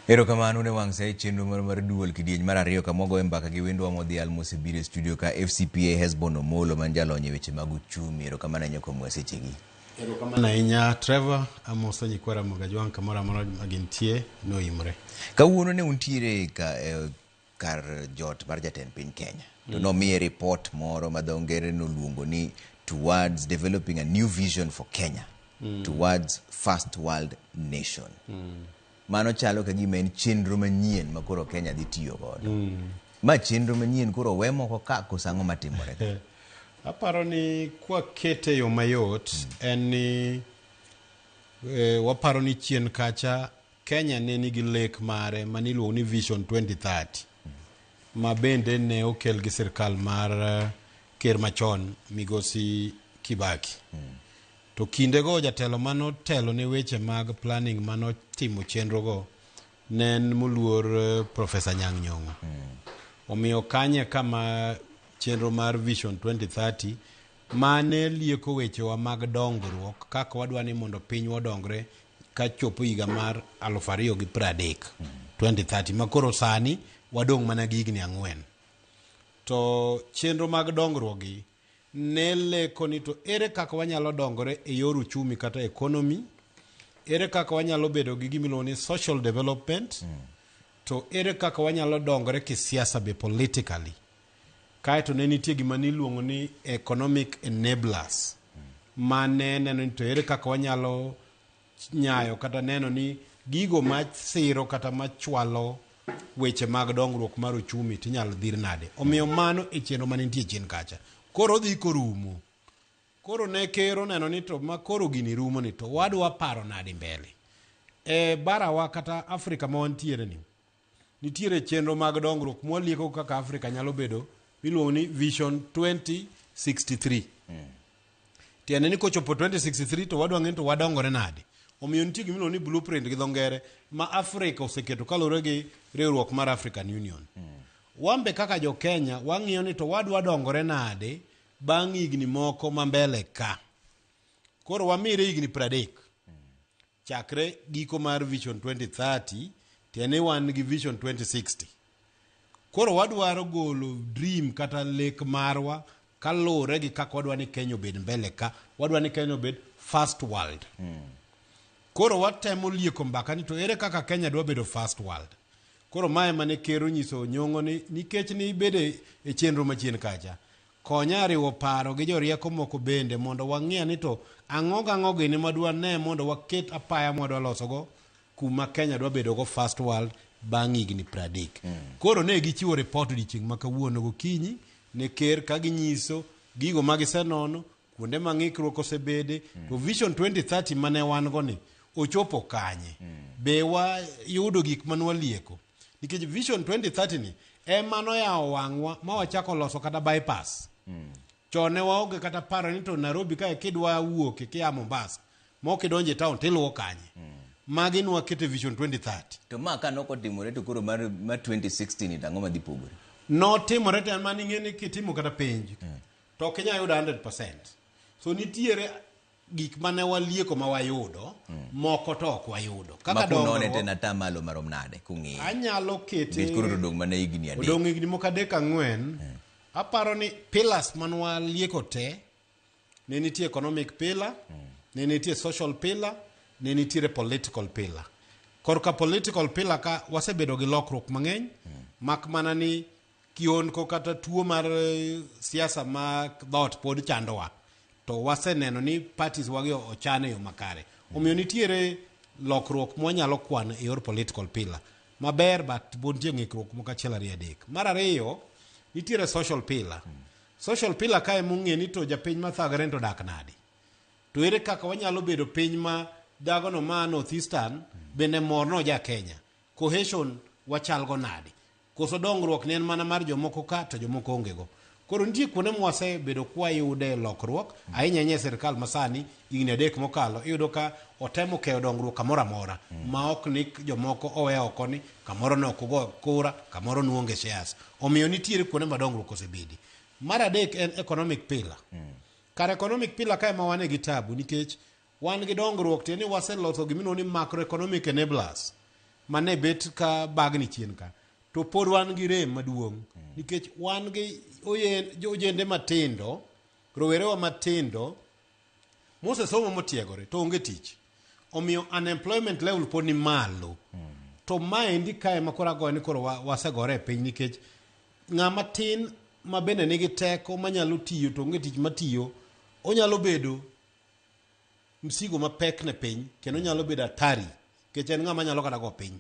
Erokamano ne wang' sai chenro mar duol kidieny mar ariyo kamogo e mbaka gi wendwa modhial mosebiro e studio ka FCPA Hesbon Omolo man jalony e weche mag uchumi. Erokamano ahinya kuom sechegi. Erokamano ahinya Trevor Amoso nyikwara Mogajwang' kamoro amora magintie noimre. Kawuono ne untiere kar jot mar jatend piny Kenya. To nomiye report moro ma dho ngere noluongo ni towards developing a new vision for Kenya, towards first world nation. Mano chalo ka gima en chenro manyien ma koro Kenya dhi tiyo godo. Ma chenro manyien koro we moko ka kosango matimore. Aparo ni kwa kete yo mayot en ni waparo ni chien kacha Kenya ne nigi lek mare maniluongo ni Vision 2030 ma bende ne okel gi sirkal mar ker machon Migosi Kibaki. To kindego jatelo mano telo ne weche mag planning mano timo chenro go nen moluor Professor Nyang' Nyong'o. Omiyo kanye kama chenro mar Vision 2030 mane lieko wechewa mag dongruok kaka wadwa ni mondo piny wadongre ka chopo higa mar 2030 2030 makoro sani wadong' mana gi higni 4. To chenro mag dongruok gi ne leko ni to ere kaka wanyalo dongore e yor uchumi kata economy, ere kaka wanyalo bedo gi gimiluongo ni social development, to ere kaka wanyalo dongore kisiasa be politically. Kaeto ne nitie gima niluongo ni economic enablers mane neno ni to ere kaka wanyalo nyayo kata neno ni gigo masiro kata machwalo weche mag dongruok mar uchumi tinyalo dhir nade. Omiyo mano e chenro mane nitie chien kacha. Koro dhi korumo. Koro ne kero neno ni to ma koro gini rumo ni to wadwa paro nade mbele. Barawa kata Afrika ma wantiere ni. Nitiere chenro mag dongruok mwalieko kaka Afrika nyalo bedo miluongo ni Vision 2063. Tiende ni kochopo 2063 to wadwa ng'eni to wadongore nade. Omiyo nitie gimiluongo ni blueprint gi dho ngere ma Afrika oseketo kalore gi riwruok mar African Union. Wambe kaka jo Kenya wang'iyo ni to wadwa dongore nade bang' higni moko ma mbele ka. Koro wamire higni 30. Chakre giko mar Vision 2030 tiene wan gi Vision 2060. Koro wadwaro golo dream kata lek marwa kalure gi kaka wadwa ni Kenya obed mbele ka. Wadwa ni Kenya obed first world. Koro watemo lieko mbaka ni to ere kaka Kenya dwa bedo first world. Koro mae mane kero nyiso Nyong'o ni nikech ni bede e chenro machien kacha. Konya riwo paro gi jorieko moko bende mondo wang'e ni to ang'o gini madwa ne mondo waket apaya mwadwa losogo kuma Kenya dwa bedo go first world bang' higni 30. Koro ne gichiwo report odiochieng' ma kawuono gokinyi ne ker ka ginyiso gigo magisenono kuonde mang'ikruok osebede to Vision 2030 mane wan go ni ochopo kanye. Be wayudo gik manwalieko. Nikech Vision 2030 ni emano yawo wang'wa ma wachako loso kata bypass. Chone waoge kata paro ni to Nairobi ka kidwa wuok kia Mombasa mok idonje town tiluwo kanye. Magi nwa kete Vision 2030. To ma ka noko timore to koro mar 2016 itang'o ma dhi pogore. No timore tan mani ng'eni kitimo kata penj. To Kenya yudo 100%. So nitiere gik mane walieko ma wayudo moko to ok wayudo kaka donone tena tamalo marom nade kung'i anyalo kete koro to dong mane higni 3 dong higni moko 3-4 aparo ni pillars man walieko te ne nitie economic pillar ne nitie social pillar ne nitie political pillar. Korka political pillar ka wasebedo gi lokruok mang'eny mak mana ni kionko kata tuo mar siasa ma dot pod chandowa. To waseneno ni parties wagio ochane yo makare. Omiyo nitiere lokruok mwanyalo kwan e yor political pillar. Maber but bontie ng'ikruok moko achiel 2-3. Mar ariyo nitiere social pillar. Social pillar kae mung'e ni to japiny mathagre to dak nade. To ere kaka wanyalo bedo piny ma dagono ma North Eastern bende morno ja Kenya. Cohesion wachalgo nade. Koso dongruok ne en mana mar jomoko ka to jomoko ongego. Koro nitie kuonde mwase bedo kwa yude lokruok ahinya serikal masani higni 3 mokalo iyudo ka otemo keyo dongruok kamoro amora ma ok ni jomoko owe oko ni kamoro no kugo kura kamoro nuonge shares. Omiyo nitiere kuonde ma dongruok osebedi. Mar adek en economic pillar. Kar economic pillar kae ma wane gi tabu nikech wan gi dongruok te ni waseloso gimino ni macroeconomic enablers mane bet ka bagni chien ka to pod wan gi rem maduong' nikech wan gi ojende matindo rowerewa matindo mosesomo motiegore to onge tich omiyo unemployment level pod ni malo to maendi kae ma koro agoyo ni koro wasegore e piny nikech ng'ama tin ma bende nigi teko manyalo tiyo to onge tich matiyo onyalo bedo msigo mapek ne piny kendo onyalo bedo atari nikech en ng'ama nyalo kata go piny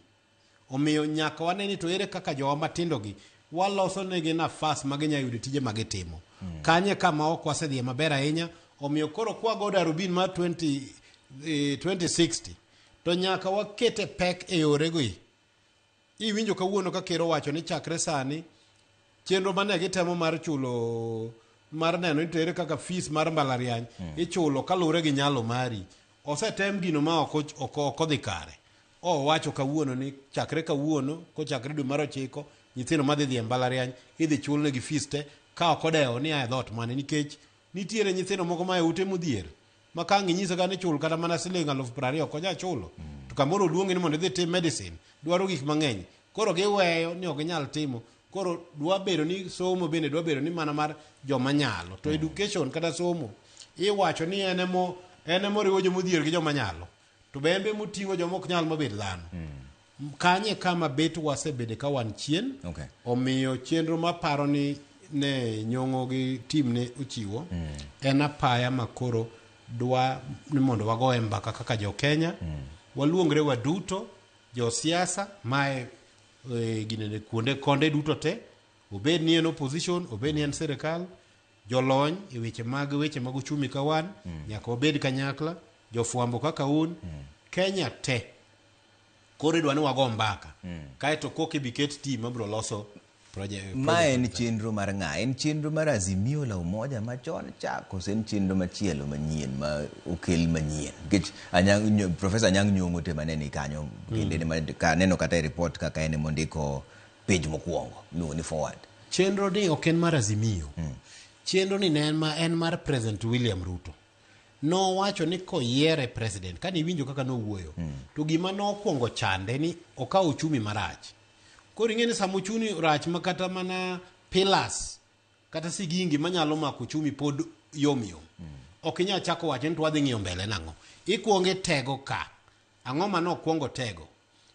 omiyo nyaka wane ni to ere kaka jowa matindo gi waloso negi nafas ma ginyalo yudo tije ma gitimo kanye kama ok wasedhiye maber ahinya omiyo koro kwago darubin mar 2060 to nyaka wakete pek e yorego iwinjo kawuono ka ker owacho ni chakre sani chenro mane gitemo mar chulo mar neno ni to ere kaka fees mar mbalariany ichulo kaluwore gi nyalo mari osetem gino ma ok odhi kare owacho kawuono ni chakre kawuono kochakre dwe mar 9 nyithindo madhi dhi e mbalariany idhi chulnegi fees te ka ok odewo ni ae dhot mane nikech nitiere nyithindo moko ma e ute modhier ma ka ng'inyisa ka ni chul kata mana siling 20,000 ok onya chulo to kamoro oluongi ni mondo idhi tim medicine dwaro gik mang'eny koro giweyo ni ok ginyal timo koro dwa bedo ni somo bende dwa bedo ni mana mar joma nyalo to education kata somo iwacho ni en moriwo jomodhier gi joma nyalo to bembe moting'o joma ok nyal mabed dhano kanye kama bet wasebede ka wan chien omiyo chenro maparo ni ne nyong'o gi tim ne ochiwo en apaya makoro dwa ni mondo wagoe mbaka kaka jo Kenya waluongre waduto jo siasa mae ginene kuonde konde duto te obed ni en opposition obed ni en sirikal jolony e weche mag uchumi ka wan nyaka obed kanyakla jofwambo kaka un Kenya te koro idwa ni wago mbaka kaeto koke biket tim mabiro loso ma en chenro mar ng'a en chenro mar Azimio la Umoja machon chako en chenro machielo manyien ma okel manyien nikech Profesa Anyang' Nyong'o te maneni kanyo kende ka neno kata e report kaka en mondiko page mokwongo luongo ni forward chenro ni ok en mar Azimio chenro ni en mar President William Ruto nowacho ni koyiere president kani iwinjo kaka nowuoyo to gima nokwongo chande ni okawo uchumi marach koro ing'eni samo uchumi rach makata mana pillars kata sigingi manyalo mako uchumi pod yom ok inyal chako wacho ni to wadhi ng'iyo mbele nang'o ikuonge tego ka ang'o ma nokwongo tego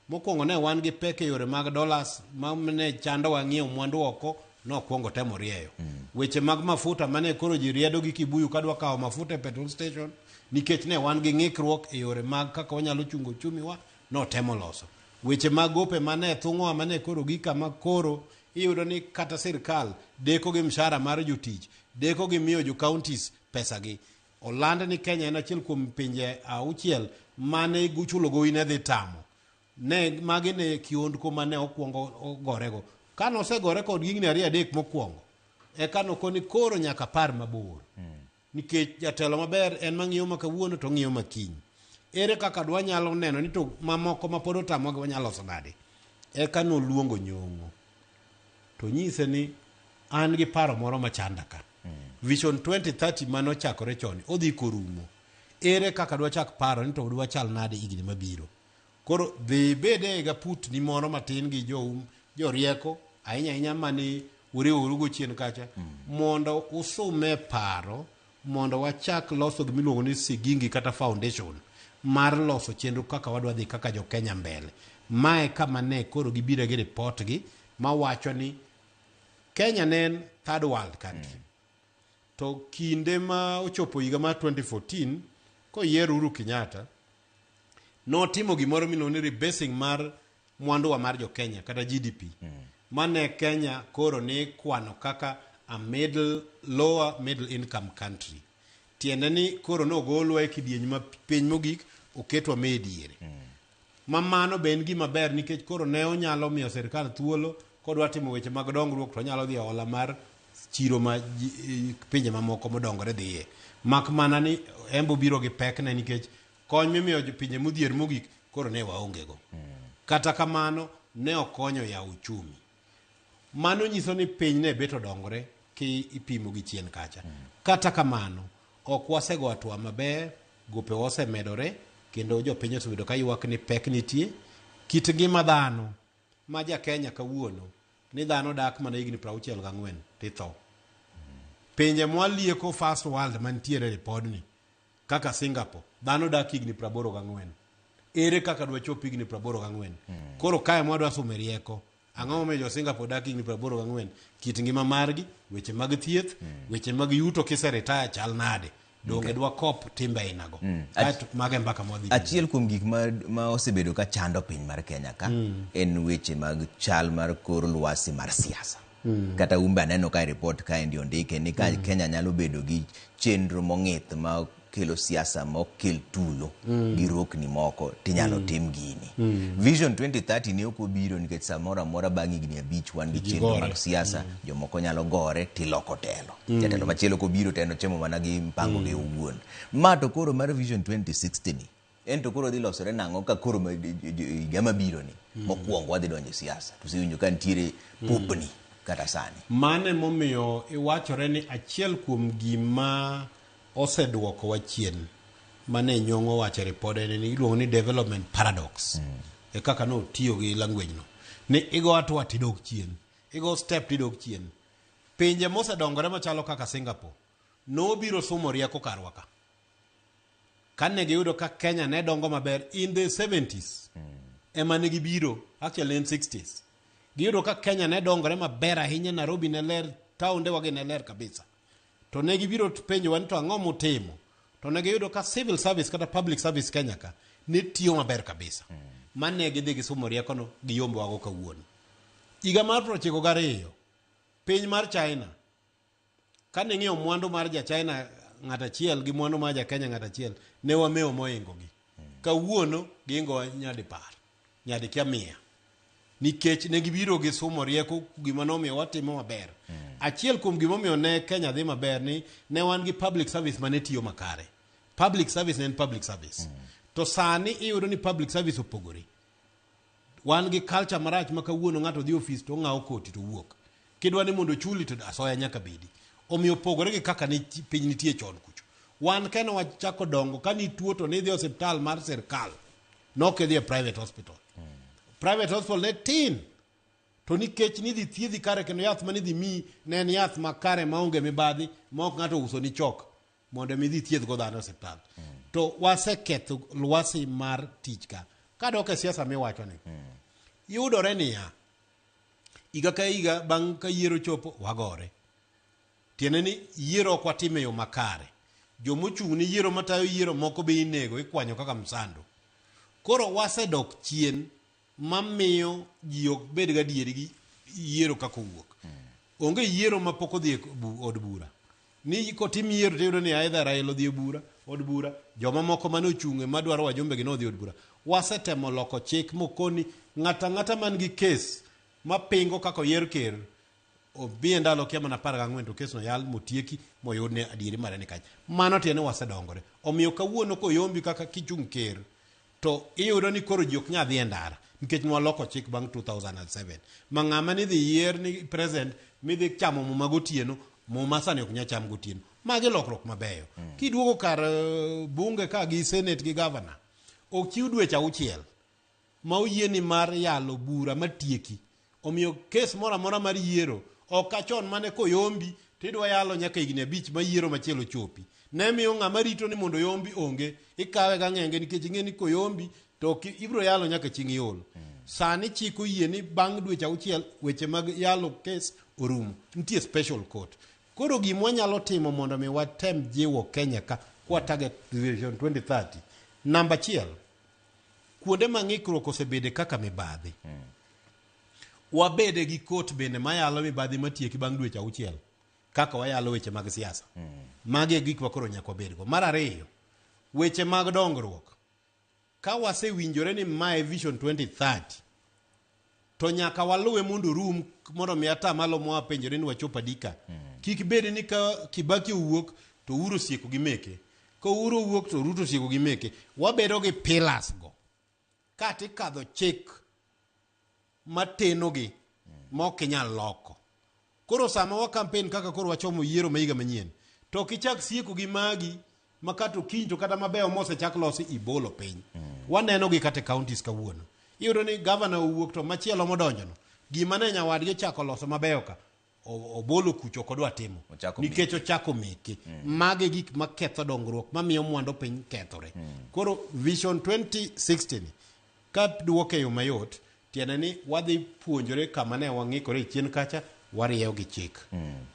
mokwongo ne wan gi pek e yore mag dollars mane chando wang'iyo mwandu oko nokwongo temo rieyo weche mag mafuta mane koro ji riedo gi kibuyu kadwa kawo mafuta e petrol station nikech ne wan gi ng'ikruok e yore mag kaka wanyalo chungo uchumi wa notemo loso weche mag gope mane thung'owa mane koro gika ma koro iyudo ni kata sirikal deko gi mshahara mar jotich deko gi miyo jo counties pesa gi oland ni Kenya en achiel kuom pinje 6 mane guchulo gowi ne dhi tamo ne magi ne kiondko mane okwongo gorego kano osegore kod gigni 2-3 mokwongo kano koni koro nyaka par mabor nikech jatelo maber en mang'iyo makawuono to ng'iyo makiny ere kaka dwa nyalo neno ni to mamoko ma pod otamogi wanyalo loso nade kano luongo Nyong'o to nyise ni an gi paro moro machanda ka Vision 2030 mano chakore chon odhi korumo ere kaka dwa chak paro ni to dwa chal nade igni mabiro koro dhi bede ga put ni moro matin gi jo rieko ahinya mani uriwo go chien kacha mondo usume paro mondo wachak loso gimiluongo ni sigingi kata foundation mar loso chenro kaka wadwa dhi kaka jo Kenya mbele mae kama ne koro gibiro gi report gi mawacho ni Kenya ne third world country to kinde ma ochopo higa mar 2014 koyiero Uhuru Kenyatta notimo gimoro miluongo ni rebasing mar mwandu wa mar jo Kenya kata GDP mane Kenya koro ne kwano kaka a lower middle income country tiende ni koro nogolwa e kidieny ma piny mogik oketwa mediere mamano be en gima ber nikech koro ne onyalo miyo sirikal thuolo kodwa timo weche mag dongruok to nyalo dhi ola mar chiro ma pinje mamoko modongore dhiye mak mana ni embo biro gi pek ne nikech kony mimiyo pinje modhier mogik koro ne waongego kata kamano ne okonyo ya uchumi mano nyiso ni piny ne beto dongore ki ipimo gi chien kacha kata kamano ok wasego atwa maber gope osemedore kendo jo piny osebedo ka ywak ni pek nitie kit ngima dhano ma ja Kenya kawuono ni dhano dak mana higni 64 titho. Pinje mwalieko first world mantiere ripodni kaka Singapore dhano dak higni 84. Ere kaka dwa chop higni 84? Koro kae mwadwa somo rieko. Ang'o momiyo jo Singapore dak higni 84? Kit ngima margi, weche mag thieth, weche mag yuto kiseretire chal nade. Donge dwa kop timbe inago. Mage mbaka modhi. Achiel kuom gik ma osebedo ka chando piny mar Kenya ka en weche mag chal mar kor lwasi mar siasa. Kata umbe aneno ka report ka endi ondike ni ka Kenya nyalo bedo gi chenro mong'ith ma kelo siasa ma kel tulo gi rokni moko tinyalo tim gini. Vision 2030 ne ok obiro nikech samoro amora bang' higni 5 wan gi chenro mag siasa, jomoko nyalo gore tiloko telo. Jatelo machielo kobiro teno chemo mana gi mpango gi owuon. Ma to koro mar Vision 2060 ni en to koro dhi losore nang'o ka koro higa mabiro ni mokwongo wadhi donjo siasa. Tusewinjo ka nitiere popni kata sani. Mane momiyo iwachore ni achiel kuom gima oseduoko wachien mane nyong'o wacho ripode ni iluongo ni development paradox. E kaka no tiyo gi language no. Ni igo atwa tidok chien. Igo step tidok chien. Pinje mosedongore machalo kaka Singapore no biro somo rieko karwa ka. Kane giyudo ka Kenya ne dongo maber in the 70s. Ema ne gibiro actually in 60s. Giyudo ka Kenya ne dongore maber ahinya, Nairobi ne ler, taonde wage ne ler kabisa. To ne gibiro penjo wan to ang'o mutimo. To ne giyudo ka civil service kata public service Kenya ka ne tiyo maber kabisa. Mane gidhi gisomo rieko no giyombo wago kawuono. Higa mar 1992 piny mar China kane ng'iyo mwandu mar ja China ng'at achiel gi mwandu mar ja Kenya ng'at achiel ne wamewo moingo gi. Kawuono gingo nyadi par, nyadi kia 100. Nikech ne gibiro gi somo rieko gima nomiyo watimo maber. Achiel kuom gimomiyo ne Kenya dhi maber ni ne wan gi public service mane tiyo makare. Public service en public service. To sani iyudo ni public service opogore. Wan gi culture marach ma kawuono ng'ato dhi office to ng'awo koti to wuok. Kidwa ni mondo chuli to asoya nyaka bedi. Omiyo opogore gi kaka ni piny nitie chon kucho. Wan Kenya wachako dongo ka ni tuo to ni dhi osiptal mar sirkal. Nok idhi e private hospital. Private hospital ne tin. To nikech ni dhi thiedhi kare kendo yath mani dhi mi ne en yath makare maonge mibadhi ma ok ng'ato uso ni chok mondo mi dhi thiedh go dhano osiptal. To waseketho lwasi mar tich ka. Kadok e siasa miwacho ni. Yudore niya. Higa ka higa bang' ka yiero chopo wagore. Tiene ni yiero ok watime yo makare. Jomochung' ni yiero matayo yiero moko be inego ikwanyo kaka msando. Koro wasedok chien mamiyo ji ok bed gadieri gi yiero kako wuok. Onge yiero ma pok odhi od bura. Ni kotim yiero tiyudo ni aidha Raila odhi bura, od bura, joma moko mane ochung'e madwaro wajumbe gi no odhi od bura. Wasetemo loko chik mokoni ng'ata man gi kes mapingo kako yier ker obie ndalo kia mana 14 to kes no yal motieki moyudne adieri mare ni kany. Mano tiene wasedongore. Omiyo kawuono koyombi kaka kichung' ker to iyudo ni koro ji ok nyadhi e ndara. Nikech nwaloko chik bang' 2007. Ma ng'ama ni dhi yier ni president mi dhi chamo muma gotieno, muma sani ok nya cham gotieno. Magi lokruok mabeyo. Kiduogo kar bunge ka gi senate gi governor, ok chiw dweche 6 ma oyieni mar yalo bura matieki. Omiyo kes moro amora mar yiero ok achon mane koyombi tidwa yalo nyaka higni 5 ma yiero machielo chopi. Ne miyo ng'ama rito ni mondo yombi onge ikawe ga ng'enge nikech ing'eni koyombi to ibro yalo nyaka chieng' iol. Sani chiko yie ni bang' dweche 6 weche mag yalo kes orumo. Nitie special court. Koro gimwa nyalo timo mondo mi watem jiwo Kenya ka kwa target Vision 2030. Namba 1. Kuonde mang'ikruok osebede kaka mibadhi. Wabede gi court bende mayalo mibadhi matieki bang' dweche 6 kaka wayalo weche mag siasa. Magi gik ma koro nyaka wabedgo. Mar 2, weche mag dongruok. Ka wasewinjore ni mae Vision 2030 to nyaka waluwe mondo rum mondo mi ata malo mwa penjore ni wachopa dika. Kik bed ni ka Kibaki wuok to Uhuru sieko gi meke. Ka Uhuru wuok to Ruto sieko gi meke. Wabedo gi pillars go. Kata ikadho chik mateno gi mok inyal loko. Koro sama wa campaign kaka koro wachomo yiero ma higa manyien. To kichak sieko gi magi makato kinjo kata mabeyo mose chak losi ibolo piny. Waneno gi kate counties kawuono. iyudo ni gavana owuok to machielo modonjono gima ne nyawadgi ochako loso mabeyo ka obolo kucho kodwa timo nikech ochako meki mage gik maketho dongruok mamiyo mwandu piny kethore. Koro vision 2060 ka duoke yo mayot tiende ni wadhi puonjore kama ne wang'ikore chien kacha warieyo gi chik.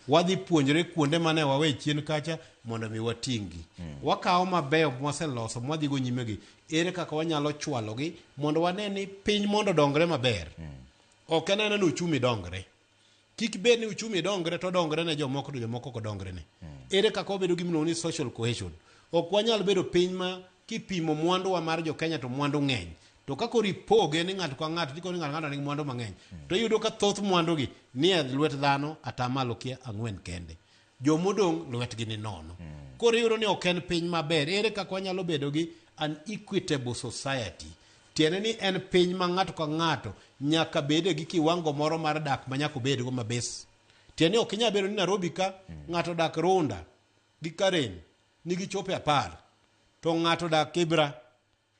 Wadhi puonjore kuonde mane wawe chien kacha mondo mi watinggi. Wakawo mabeyo mwaseloso mwadhi go nyime gi ere kaka wanyalo chwalo gi mondo wane ni piny mondo dongre maber. Ok en ni uchumi dongre. Kik bed ni uchumi dongre to dongre ne jomoko to jomoko ko dongre ne. Ere kaka wabedo gi mino ni social cohesion. Ok wanyal bedo piny ma kipimo mwandu wa mar jo Kenya to mwandu ng'eny. To kako ripoge ni ng'ato ka ng'ato diko ni ng'ato nigi mwandu mang'eny. To yudo ka thoth mwandu gi ni e lwet dhano atamalo kia 4 kende. Jomodong lwetgi ni nono. Koro yudo ni ok en piny maber. Ere kaka wanyalo bedo gi an equitable society. Tiene ni en piny ma ng'ato ka ng'ato nyaka bede gi kiwango moro mar dak ma nyaka bedgo mabes. Tiene ok inyal bedo ni Nairobi ka ng'ato dak Runda gi Karen nigi chope 10 to ng'ato dak Kibra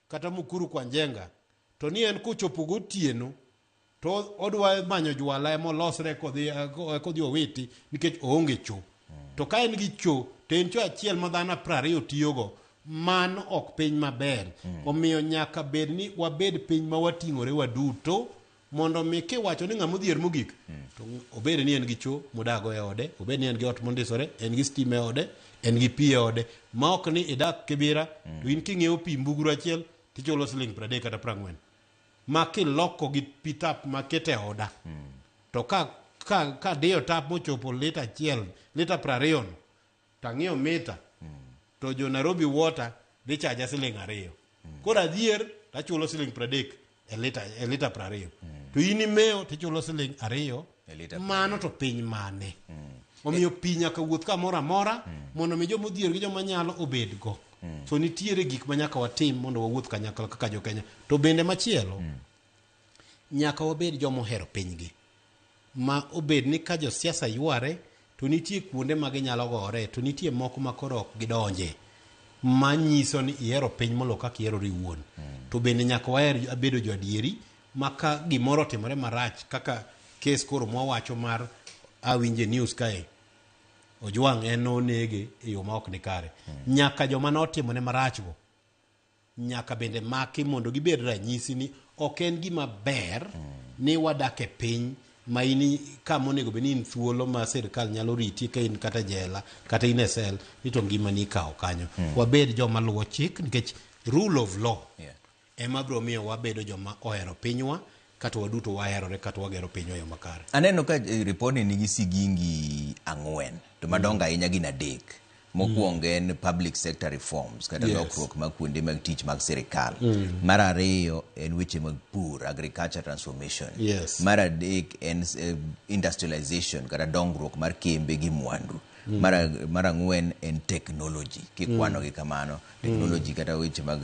kata Mukuru kwa Njenga to ni en kuchopo gotieno to odwa manyo jwala molosre kodhi owiti nikech oonge cho. To ka en gi cho to en cho achiel ma dhano 20 tiyogo mano ok piny maber. Omiyo nyaka bed ni wabed piny ma wating'ore waduto mondo mi kiwacho ni ng'ama odhier mogik to obed ni en gi cho modago e ode, obed ni en gi ot mondisore, en gi stima e ode, en gi pi e ode, ma ok ni idak Kibira to in king'iewo pi mbuguru achiel tichulo Sh30 kata 40 ma kiloko gi pi tap makete oda. To ka diyo tap mochopo lita achiel, lita 20 tang'iyo mita to jo Nairobi Water dhi chaja Sh2. Koro adhier tachulo Sh30 e lita 20. To in imeo tichulo Sh2 mano to piny mane. Omiyo pi nyaka wuoth kamoro amora mondo mi joma odhier gi joma nyalo obedgo. So nitiere gik ma nyaka watim mondo wawuoth kanyakla kaka jo Kenya. To bende machielo nyaka wabed joma ohero pinygi. Ma obed ni ka jo siasa yware to nitie kuonde ma ginyalo gore to nitie moko ma koro ok gidonje ma nyiso ni ihero piny molo kaka ihero riwuon. To bende nyaka waher bedo jo adieri ma ka gimoro timore marach kaka kes koro mwawacho mar awinje news kae Ojwang' en onege e yo ma ok ni kare. Nyaka joma notimone marachgo nyaka bende maki mondo gibed ranyisi ni ok en gima ber ni wadak e piny ma ini kama onego bed ni in thuolo ma sirkal nyalo riti ka in kata jela kata in e sel ni to ngima ni ikawo kanyo. Wabed joma luwo chik nikech rule of law ema biro miyo wabedo joma ohero pinywa kata waduto waherore kata wagero pinywa yo makare. Aneno ka riponi nigi sigingi 4 to madongo ahinya gin 3. Mokwongo en public sector reforms kata lokruok mag kuonde mag tich mag sirkal. Mar ariyo en weche mag pur, agriculture transformation. Mar adek en industrialization kata dongruok mar kembe gi mwandu. Mar ang'wen en technology kikwano gi kamano technology kata weche mag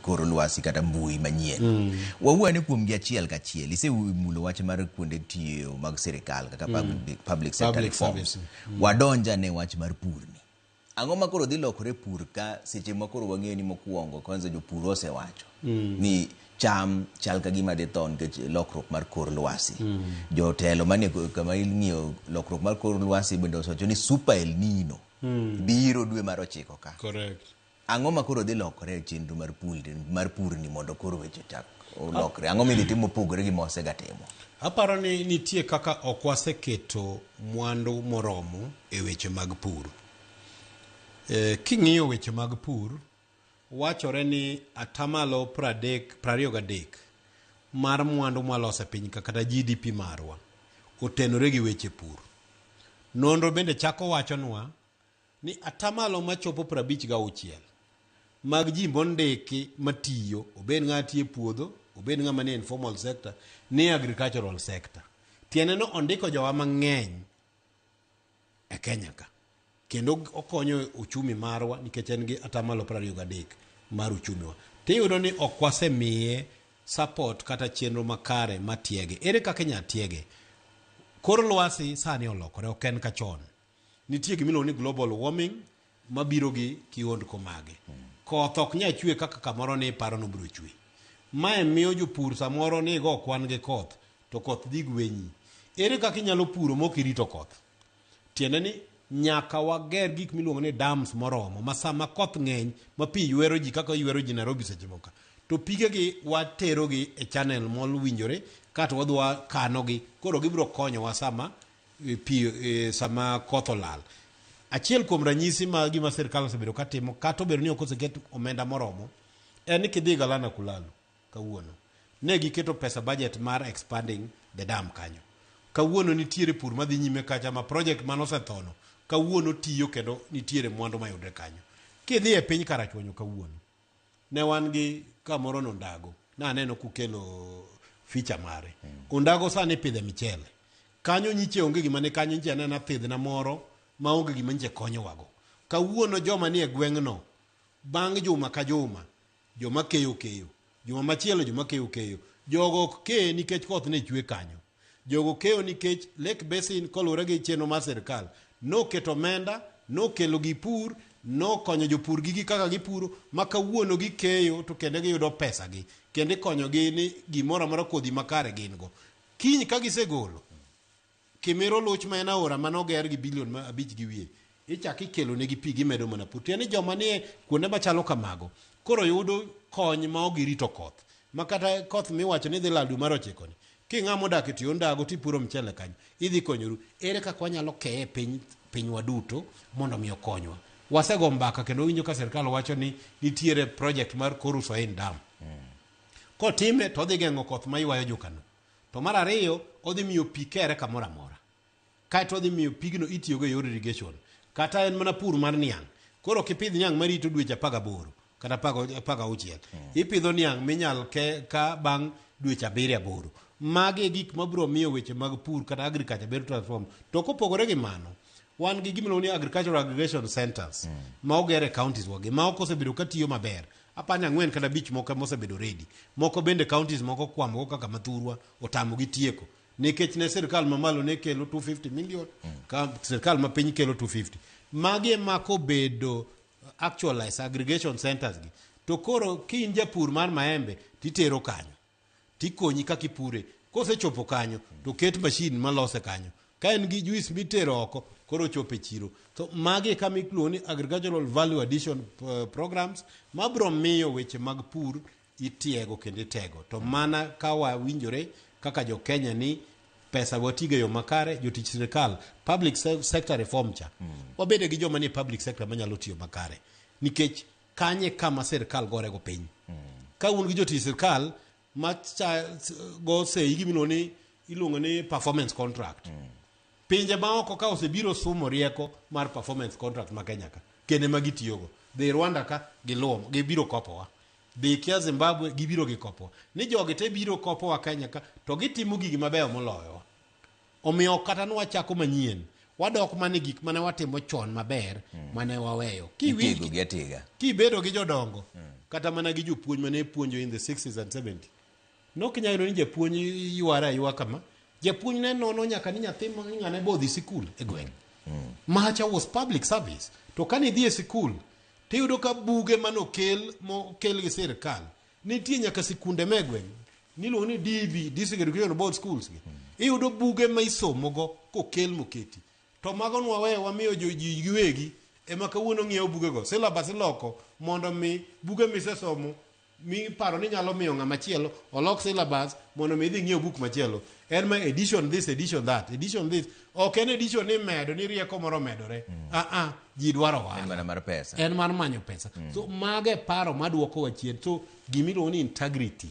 koro lwasi kata mbui manyien. Wawuone kuom gi achiel kachiel isemulo wach mar kuonde tiyo mag sirkal kaka public sector reforms. Wadonja ne wach mar pur ni. Ang'o ma koro dhi lokore pur ka seche ma koro wang'eyo ni mokwongo kwanza jopur osewacho ni cham chal ka gima de thon ke lokruok mar kor lwasi. Jotelo mane kama ing'iyo lokruok mar kor lwasi bende osewacho ni super El Nino biro dwe mar 9 ka. Correct. Ang'o ma koro dhi lokore chenro mar pur ni mondo koro weche chak lokre. Ang'o midhi timo pogore gi mose gatimo. Aparo ni nitie kaka ok waseketo mwandu moromo e weche mag pur. King'iyo weche mag pur wachore ni atamalo 23 mar mwandu mwalose piny kata GDP marwa otenore gi weche pur. Nonro bende chako wachonwa ni atamalo machopo 56 mag ji mondiki matiyo obed ng'ati e puodho obed ng'ama ni informal sector ni agricultural sector. Tiene no ondiko jowa mang'eny e Kenya ka. Kendo okonyo uchumi marwa nikech en gi atamalo 23 mar uchumiwa. Tiyudo ni ok wasemiye support kata chenro makare matiege. Ere kaka inyalo tiege? Kor lwasi sani olokore ok en kachon. Nitie gimiluongo ni global warming mabiro gi kihondko mage. Koth ok nyal chwe kaka kamoro ni paro no biro chwe. mae miyo jopur samoro ni go kwan gi koth to koth dhi gwenyi. Ere kaka inyalo puro mok irito koth? Tiende ni nyaka wager gik miluongo ni dams moromo ma sama koth ng'eny ma pi ywero ji kaka ywero ji Nairobi seche moko, to pigegi waterogi e channel mowinjore kata wadwa kanogi, koro gibiro konyowa sama sama koth olal. Achiel kuom ranyisi ma gima sirkal osebedo katimo kata obedo ni ok oseket omenda moromo en ni kidhi Galana Kulalu kawuono ne giketo pesa budget mar expanding the dam kanyo. Kawuono nitiere pur madhi nyime kacha ma project manosethono kawuono tiyo kendo nitiere mwandu mayudre kanyo. Kidhi e piny Karachuonyo kawuono ne wan gi kamoro no Ndago naneno kukelo ficha mare. Ondago sani pidhe michele kanyo, nyiche onge gima ne kanyo, nyiche anena thidhna moro ma onge gima nyiche konyo wago. Kawuono joma ni e gweng'no bang' juma ka juma joma keyo juma machielo joma keyo jogo ke nikech koth ne chwe kanyo, jogo keyo nikech Lake Basin kolure gi chenro mar sirkal noketo omenda, nokelo gi pur, nokonyo jopur gi kaka gipuro, ma kawuono gikeyo to kendo giyudo pesa gi kendo konyogi ni gimoro amora kodhi makare gin go. Kiny ka gisegolo Kimiro Luch ma en aora manoger gi bilion 5 gi wiye, ichak ikelo negi pi gimedo mana pur. Tiende joma nie kuonde machalo kamago koro yudo kony ma ok girito koth, ma kata koth miwacho ni dhi lal dwe mar 9 ni king'ama odak e tie Ndago tipuro mchele kanyo idhi konyoru. Ere kaka wanyalo keye pinywa duto mondo mi okonywa? Wasego mbaka kendo winjo ka sirkal wacho ni nitiere project mar Korusoin Dam. Kotime to dhi geng'o koth ma ywayo jokano. To mar ariyo odhi miyo pi kere kamoro amora, kaeto odhi miyo pigno itiyogo e yor irrigation, kata en mana pur mar niang'. Koro kipidh niang' marito dweche 18 kata 16 ipidho niang' minyal ka bang' dweche 7-8. Magi gik mabiro miyo weche mag pur kata agriculture bedo transform. To kopogore gi mano, wan gi gimiluongo ni agricultural aggregation centers ma ogere counties wage ma ok osebedo katiyo maber. Apani 4 kata 5 moko mosebedo ready. Moko bende counties moko kwamo kaka Mathurwa otamo gi tieko nikech ne sirkal mamalo ne kelo 250 million ka sirkal ma piny kelo 250. Magi mako bedo actualize aggregation centers gi. To koro kin japur mar maembe titero kanyo tikonyi kaka ipure. Kosechopo kanyo to ket machine malose kanyo. Ka en gi juice mitero oko koro chope chiro. So magi kama iluongo ni agricultural value addition programs mabro miyo weche mag pur itiego kendo itego. To mana ka wawinjore kaka jo Kenya ni pesa watiga yo makare, jotich sirkal, public sector reform cha. Wabede gi joma ni public sector manyalo tiyo makare. Nikech kanye kama sirkal gore go piny. Ka un gi jotich sirkal ma go sei gimiluongo ni iluongo ni performance contract. Pinje ma oko ka osebiro sumo rieko mar performance contract ma Kenya ka kene ma gitiyogo. Dhi Rwanda ka giluom gibiro kopowa. Dhi kia Zimbabwe gibiro gikopowa. Ni jogi te biro kopowa Kenya ka to gitimo gigi mabeyo moloyo. Omiyo kata nwachako manyien wadok mane gik mane watimo chon maber mane waweyo. Kibedo gi jodongo kata mana gi jopuonj mane puonjo in the 60s and 70s. Nokinyayudo ni japuonj yuara kama japuonj ne nono nyaka ni nyathi ng'ane bodhi sikul e gweng'. Macha was public service. To kani dhi e sikul tiyudo ka buge manokel gi sirkal nitie nyaka sikunde me gweng'. Niluongo ni DB, District Education Board Schools gi. Iyudo buge ma isomogo kokel moketi. To mago nwaweyo wamiyo ji giwegi ema kawuono ng'iewo bugego. Syllabus iloko mondo mi buge misesomo mi paro ni nyalo miyo ng'ama chielo olok syllabus mondo mi idhi ng'iew buk machielo. En ma edition this, edition that, edition this. Ok en edition ni medo ni rieko moro medore. Ji dwaro ohala. En mana mar pesa. En mar manyo pesa. So mage paro maduoko wa chien. So gimiluongo ni integrity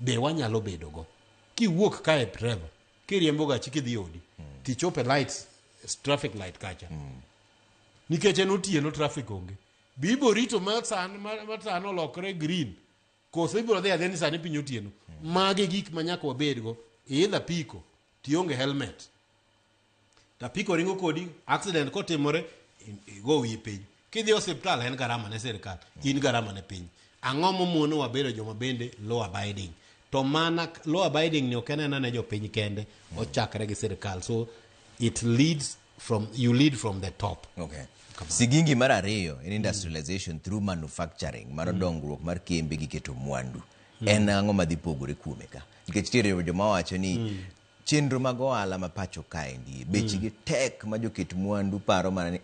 be wanyalo bedogo. Kiwuok ka e driver, kiriembo gachi kidhi odi, tichope lights, traffic light kacha. Nikech en otieno traffic onge. Bibo rito matano olokre green. Koso ibiro dhi adheni sani piny otieno. Mage gik manyaka wabedgo. Either piko tionge helmet. Ta piko ringo kodi accident kotimore go wi piny. Kidhi hospital en garama ne sirkal, in garama ne piny. Ang'o momono wabedo joma bende law abiding. To mana law abiding ni okenena ne jo piny kende ochakre gi sirkal. So it leads from you lead from the top. Okay. Sigingi mar ariyo in industrialization through manufacturing, mano dongruok mar kembe gi keto mwandu. en ang'o madhi pogore kuome ka nikech tiere joma wacho ni chenro mag ohala ma pacho kaendi bechgi tek ma joket mwandu paro mana ni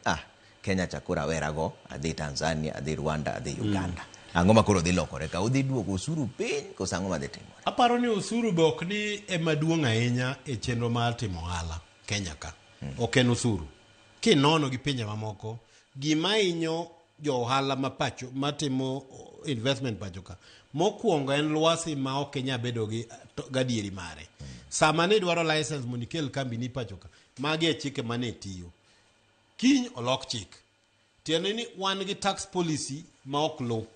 Kenya chakora awerago adhi Tanzania adhi Rwanda adhi Uganda ang'o makoro dhi lokore ka udhi duogo osuru piny koso ang'o madhi timore? Aparo ni osuru be ok ni ema duong' ahinya e chenro mar timo ohala Kenya ka. Ok en osuru. Kinono gi pinje mamoko, gima hinyo jo ohala ma pacho matimo investment pacho ka. Mokwongo en lwasi ma ok nya bedo gi gadieri mare. Sama ne dwaro license mondo ikel kambi ni pacho ka, magi e chike mane tiyo. Kiny olok chik. Tiende ni wan gi tax policy ma ok lo.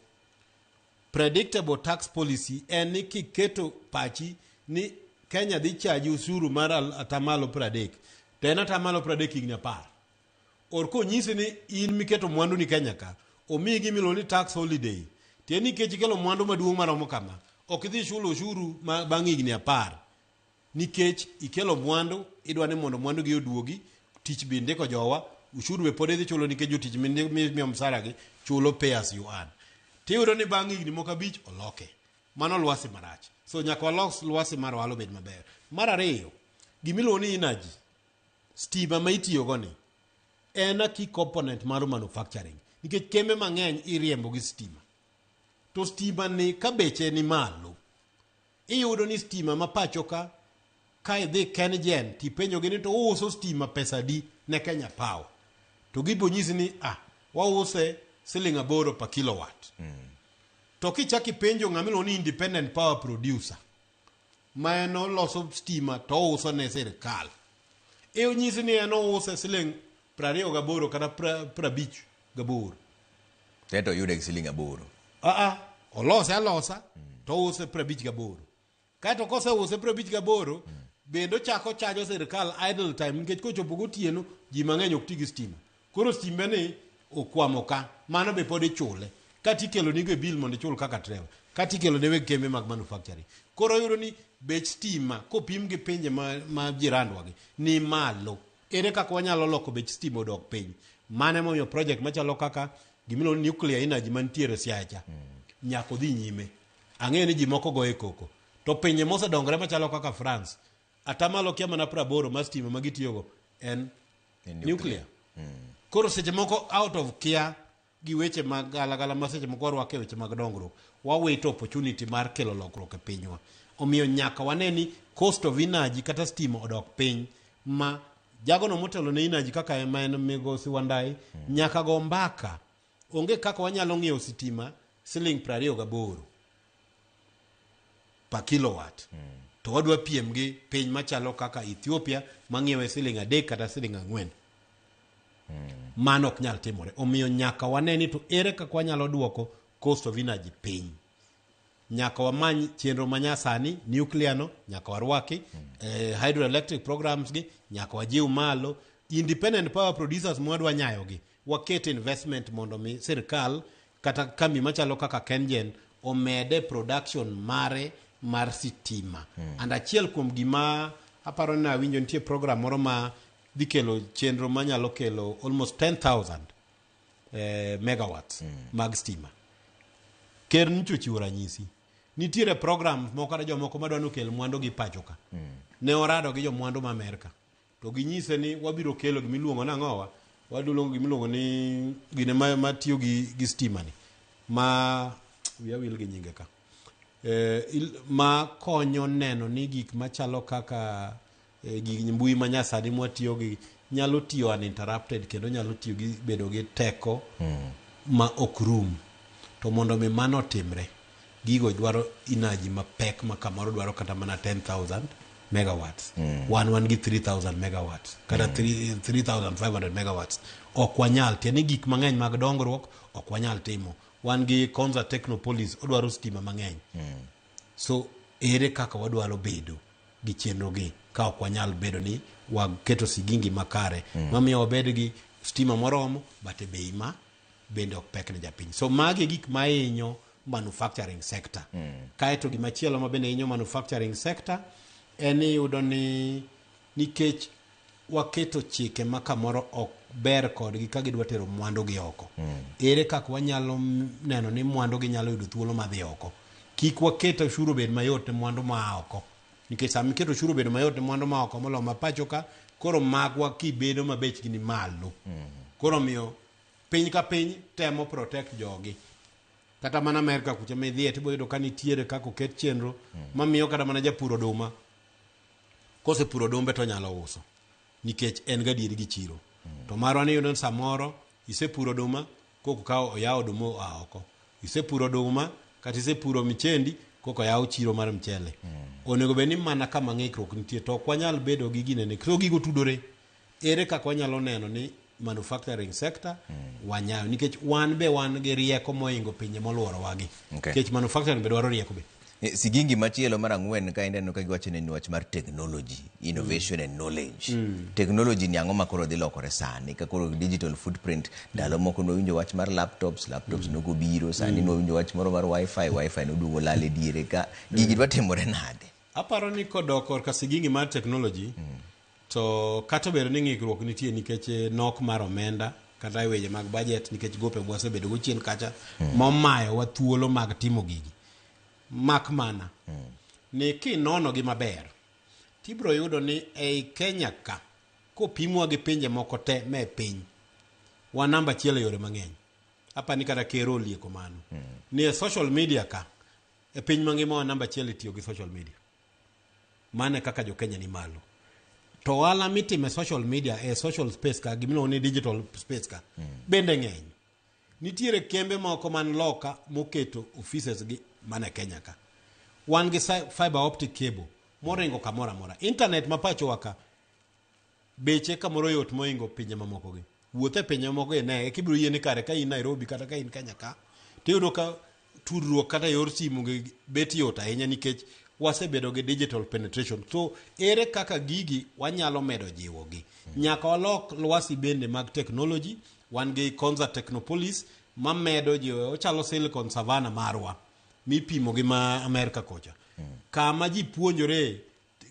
Predictable tax policy en ni kiketo pachi ni Kenya dhi chaji usuru mar atamalo 30. To en atamalo 30 higni 10. Orko nyisi ni in miketo mwandu ni Kenya ka, omiyi gimilo ni tax holiday. Tieni nikech ikelo mwandu maduong' maromo kama, ok idhi chulo ushuru bang' higni 10. Nikech ikelo mwandu, idwa ni mondo mwandu gi oduogi, tich bi ndiko jowa, ushuru be pod idhi chulo nikech jotich miyo msara gi chulo pay as you earn. Tiyudo ni bang' higni moko 5 oloke. Mano lwasi marach. So nyaka walok lwasi mar ohala obed maber. Mar ariyo, gimiluongo ni energy, stima ma itiyogo ni en a key component mar manufacturing. Nikech kembe mang'eny iriembo gi stima. To stima ni ka beche ni malo, iyudo ni stima ma pacho ka idhi KenGen tipenjogi ni to uuso stima pesa di ne Kenya Power. To gibonyisi ni wause $8 per kilowatt. To kichaki penjo ng'amilo ni independent power producer ma en oloso stima to uso ne sirkal. Nyisi ni en use $28 kata $58. Teto yude $8. Olose alosa to use $58. Kato kose use $58 bendo chako chajo sirkal idle time nikech kochopo gotieno ji mang'eny ok ti gi stima. Koro stima ni okwamo ka, mano be pod ichule. Kati kelo nigo e bill mondo ichul kaka trewa. Kati kelo ne weg kembe mag manufacturing. Koro yuro ni bech stima kopim gi pinje ma jirandwa gi ni malo. Ere kaka wanyalo loko bech stima odok piny. Mane moyo project machalo kaka gimilo nuclear energy mantiere Siacha. Nyako dhi nyime. Ang'eyo ni ji moko goye koko. To pinje mosedongore machalo kaka France, atamalo kia mana 80 ma stima magitiyogo en nuclear. Koro seche moko out of care gi weche mag galagala ma seche moko warwake weche mag dongruok, wawito opportunity mar kelo lokruok e pinywa. Omiyo nyaka waneni cost of energy kata stima odok piny, ma jagono motelo ne energy kaka ema en Migosi Wandai nyaka go mbaka. Onge kaka wanyalo ng'iewo sitima $28 per kilowatt. To wadwa piem gi piny machalo kaka Ethiopia mang'iewe $3 kata $4. Mano ok nyal timore. Omiyo nyaka waneni to ere kaka wanyalo duoko cost of energy piny. Nyaka wamany chenro manyasani, nuclear no nyaka warwaki, hydroelectric programs gi nyaka wajiw malo, independent power producers mwadwa nyayo gi waket investment mondo mi sirkal kata kambi machalo kaka KenGen omede production mare mar sitima. And achiel kuom gima aparo na winjo nitie program moro ma dhi kelo chenro manyalo kelo almost 10,000 megawatts mag stima. Ker nicho chiwo ranyisi. Nitiere program moko kata jomoko madwa nokel mwandu gi pacho ka. Ne orado gi jo mwandu ma Amerika. To ginyise ni wabiro kelo gimiluongo nang'owa, wadulongo gimiluongo ni gine ma tiyo gi stima ni. Ma wiya wil gi nyinge ka. Ma konyo neno ni gik machalo kaka gik mbui manyasani mwatiyo gi nyalo tiyo uninterrupted kendo nyalo tiyo gi bedo gi teko ma ok rum. To mondo mi mano timre, gigo dwaro energy mapek ma kamoro dwaro kata mana 10,000 megawatts. Wan gi 3,000 megawatts kata 3,500 megawatts. Ok wanyal tieni gik mang'eny mag dongruok ok wanyal timo. Wan gi Konza Technopolis odwaro stima mang'eny. So ere kaka wadwaro bedo gi chenro gi ka ok wanyal bedo ni waketo sigingi makare mamiyo wabed gi stima moromo bate bei ma bende ok pek ne japiny. So magi gik mahinyo manufacturing sector. Kaeto gimachielo ma bende hinyo manufacturing sector en yudo ni nikech waketo chike ma kamoro ok ber kodgi ka gidwa tero mwandu gi oko. Ere kaka wanyalo neno ni mwandu gi nyalo yudo thuolo madhi oko kik waket ushuru bed mayot ne mwandu ma oko nikech sama iketo ushuru bedo mayot ne mwandu ma oko molo ma pacho ka koro magwa kibedo ma bechgi ni malo koro miyo piny ka piny temo protect jogi kata mana Amerika kucha midhiye tibo yudo ka nitiere kaka oket chenro mamiyo kata mana japuro oduma kosepuro odumbe to nyalo uso nikech en gadieri gi chiro to marwa ni yudo samoro isepuro oduma koko ka oyawo oduma oko isepuro oduma kata isepuro michendi koko yawo chiro mar mchele onego bed ni mana kama ng'ikruok nitie to ok wanyal bedo gi ginene so gigo tudore ere kaka wanyalo neno ni manufacturing sector wanyayo nikech wan gi rieko moingo pinje moluoro wagi nikech manufacturing be dwaro rieko be sigingi machielo mar ang'wen ka ineno ka giwacho ni wach mar technology innovation and knowledge technology ni ang'o makoro dhi lokore sani ka koro digital footprint ndalo moko nowinjo wach mar laptops nogo biro sani nowinjo wach moro mar wifi noduogo lal e diere ka gigi dwa timore nade aparo ni kodok ka sigingi mar technology to kata bedo ni ng'ikruok nitie nikech nok mar omenda kata weche mag budget nikech gope bwasebedo go chien kacha momayo wa thuolo mag timo gigi mak mana ni kinono gi maber tibro yudo ni ei Kenya ka kopimwa gi pinje moko te me piny wa namba achiel e yore mang'eny apa ni kata kero lieko mano ni e social media ka e piny mangima wa namba achiel tiyo gi social media mane kaka jo Kenya ni malo to wala mitime social media e social space ka gimino ni digital space ka bende ng'eny nitiere kembe moko man loka moketo offices gi mane Kenya ka wan gi fiber optic cable moringo kamora mora internet mapacho waka beche kamoro yot moingo pinje mamoko gi wuothe pinje mamoko ne kibiro yie kare ka in Nairobi kata ka in Kenya ka tiyudo ka tudruok kata yor simu gi bet yot ahinya nikech wasebedo gi digital penetration so ere kaka gigi wanyalo medo jiwo gi nyaka walok lwasi bende mag technology wan gi Konza Technopolis mamedo jiwo ochalo Silicon Savannah marwa mipimo gi ma Amerika kocha kama ji puonjore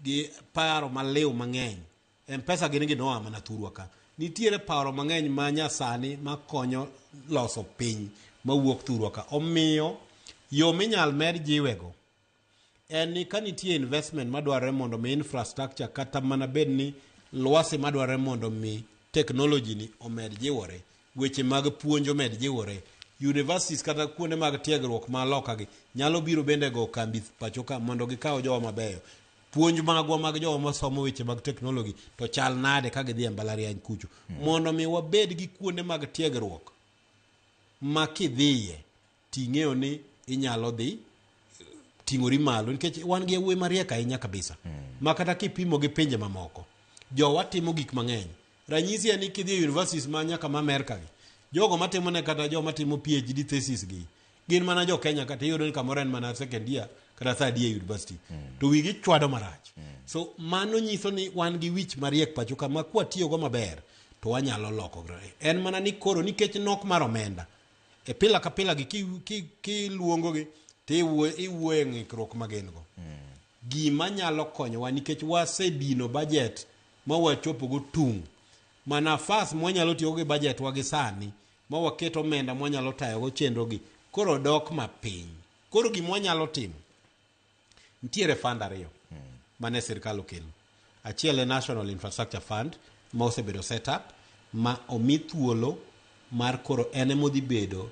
gi paro maliw mang'eny M-Pesa gini ginoa mana thurwa ka nitiere paro mang'eny ma nyasani makonyo loso piny mawuok thurwa ka omiyo yo minyal med jiwego en ni ka nitie investment madwarore mondo mi infrastructure kata mana bed ni lwasi madwarore mondo mi technology ni omed jiwore weche mag puonjo med jiwore universities kata kuonde mag tiegruok ma loka gi nyalo biro bende go kambi pacho ka mondo gikaw jowa mabeyo puonj magwa mag jowa masomo weche mag technology to chal nade ka gidhi e mbalariany kucho mondo mi wabed gi kuonde mag tiegruok ma kidhiye ting'eyo ni inyalo dhi ting'ori malo nikech wan gi yawuoyi mariek ahinya kabisa ma kata kipimo gi pinje mamoko jowa timo gik mang'eny ranyisi en ni kidhi e universities ma nyaka ma Amerika gi jogo matimo ne kata jogo matimo PhD thesis gi gin mana jo Kenya kata iyudo ni kamoro en mana second year kata third year university to wigi chwado marach so mano nyiso ni wan gi wich mariek pacho kama kwa tiyo go maber to wanyalo loko en mana ni koro nikech nok mar omenda e pila ka pila gi ki luongo gi iwuoye ng'ikruok magen go gima nyalo konyowa nikech wasedino budget ma wachopo go tung' mana nafas mwanyalo tiyo gi budget wa gi sani ma waketo omenda mwanyalo tayo go chenro gi koro dok mapiny koro gima wanyalo timo nitiere fund ariyo mane sirkal okelo achiel e National Infrastructure Fund ma osebedo set up ma omi thuolo mar koro ene modhi bedo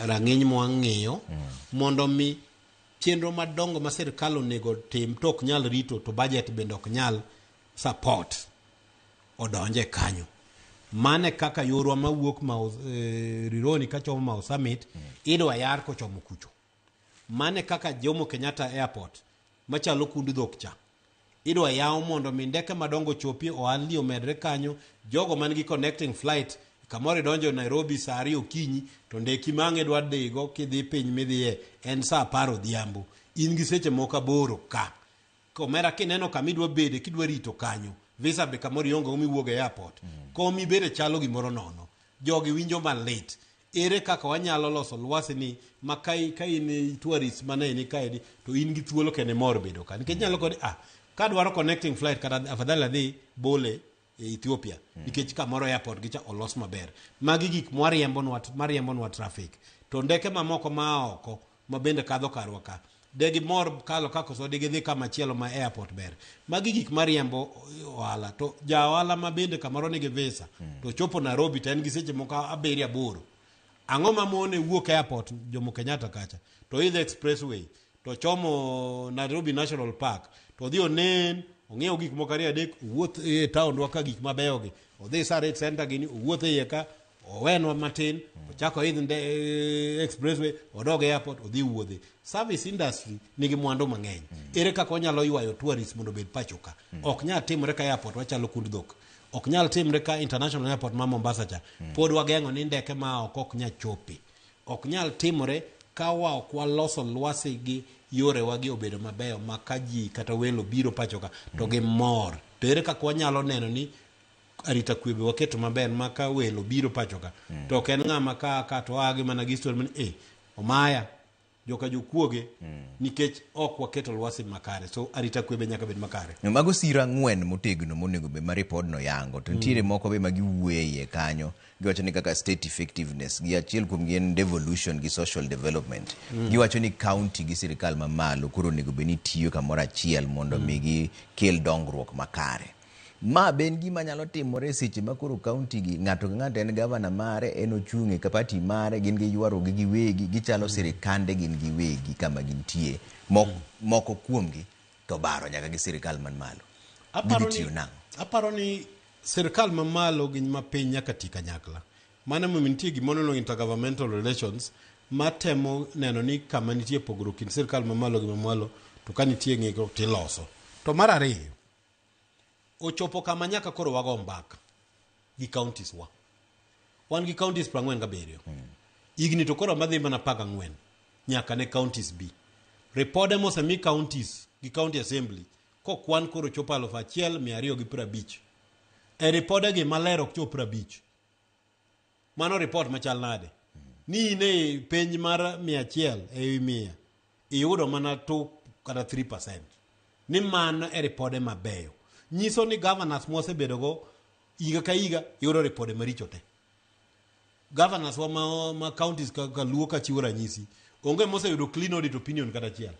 rang'iny mwang'iyo mondo mi chenro madongo ma sirkal onego tim to ok nyal rito to budget bende ok nyal support odonje kanyo mane kaka yorwa mawuok Rironi kachomo Mau Summit idwa yar kochomo kucho mane kaka Jomo Kenyatta Airport machalo kundu dhok cha idwa yaw mondo mi ndeke madongo chopie ohalni omedre kanyo jogo man gi connecting flight kamoro donjo Nairobi saa 2 okinyi to ndeki mang'e dwa dhigo kidhi piny midhiye en saa 10 odhiambo in gi seche moko aboro ka komera kineno kama idwa bede kidwa rito kanyo visa be kamoro iongo miwuog e airport komi bede chalo gimoro nono jogi winjo malit ere kaka wanyalo loso lwasi ni makai ka in tourist mane ni kaedi to in gi thuolo kene mor bedo ka nikech nyalo kodi ka dwaro connecting flight kata afadhali adhi Bole Ethiopia nikech kamoro airport gicha olos maber magi gik mariembonwa traffic to ndeke mamoko ma oko mabende kadho karwa ka degi mor kalo kako so degi dhi kama chielo ma airport ber magi gik mariembo ohala to ja ohala mabende kamaro nigi visa to chopo Nairobi to en gi seche moko 7-8 ang'o mamone wuok airport Jomo Kenyatta kacha to idho expressway to chomo Nairobi National Park to dhi onen ong'iewo gik moko 2-3 wuoth e taondwa ka gik mabeyogi odhi Sarit Center gini wuoth iye ka owenwa matin ochako idh expressway odog airport odhi wuodhe service industry nigi mwandu mang'eny ere kaka onyalo ywayo tourist mondo obed pacho ka ok nyal timre ka airport wachalo kund dhok ok nyal timre ka international airport ma Mombasa cha pod wageng'o ni ndeke ma ok nyal chopi ok nyal timre ka ok waloso lwasi gi yore wagi obedo mabeyo ma ka ji kata welo biro pacho ka to gi mor to ere kaka wanyalo neno ni arita kwebe waketo maber ma ka welo biro pacho ka to ok en ng'ama ka to agi mana gi story man omaya joka jokuoge nikech ok waketo lwasi makare so arita kwebe nyaka bed makare mago sira 4 motegno monego be ma report no yango to ntiere moko be magiwuoye kanyo giwacho ni kaka state effectiveness gi achiel kuom gi en devolution gi social development giwacho ni county gi sirikal mamalo koro onego be ni tiyo kamoro achiel mondo migi kel dongruok makare ma ben gima nyalo timore seche ma koro county gi ng'ato ka ng'ato en gavana mare en ochung'e ka party mare gin gi ywaro gi giwegi gichalo sirikande gin giwegi kama gintie moko kuomgi to baro nyaka gi sirikal man malo aparo ni sirikal man malo gin mapiny nyaka ti kanyakla mano momiyo nitie gimono no intergovernmental relations matemo neno ni kama nitie pogruok kind sirikal man malo gi mamalo to ka nitie ng'ikruok tiloso to mar ariyo ochopo kama nyaka koro wago mbaka gi counties wan gi counties 47 igni to koro madhi mana 14 nyaka ne counties B repode mosemi counties gi county assembly kokwan koro chopo 1250 e repode gi malero ok chop 50 mano report machal nade ni ne penj mar 100 ewi 100 iyudo mana to kata 3% ni mano e repode mabeyo nyiso ni governors mosebedo go higa ka higa yudo repode maricho te governors wa ma counties ka luo ka chiwo ranyisi onge moseyudo clean audit opinion kata achiel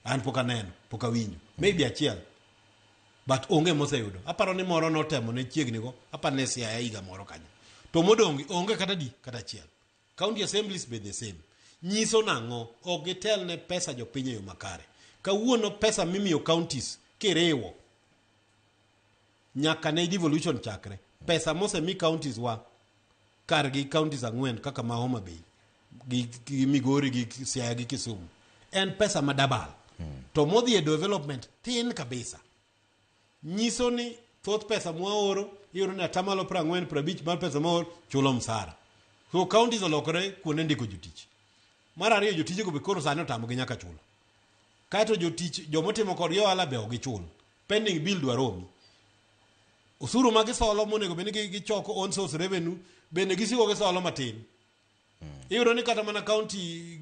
an poka neno poka winjo maybe achiel but onge moseyudo aparo ni moro notemo ne chiegni go apane sia higa moro kanyo to modongi onge kata di kata achiel county assemblies be the same nyiso nang'o ok gitel ne pesa jopiny yo makare kawuono pesa mimiyo counties kiriwo nyaka ne devolution chakre pesa mose mi counties wa kar gi counties 4 kaka ma Homa Bay gi Migori gi Siaya gi Kisumu en pesa madabal to modhi e development tin kabisa nyiso ni thoth pesa mwaoro yoro na tamalo 40-50 mar pesa mwaoro chulo msara so counties olokore kuonde ndiko jotich mar ariyo jotije go be koro sano tamo gi nyaka chulo kato jotich jomotimo kod yohala be ogichul pending bill dwaromi usuru magi solo monego bende gichoko on source revenue bende gisigo gi solo matin iyudo ni kata mana county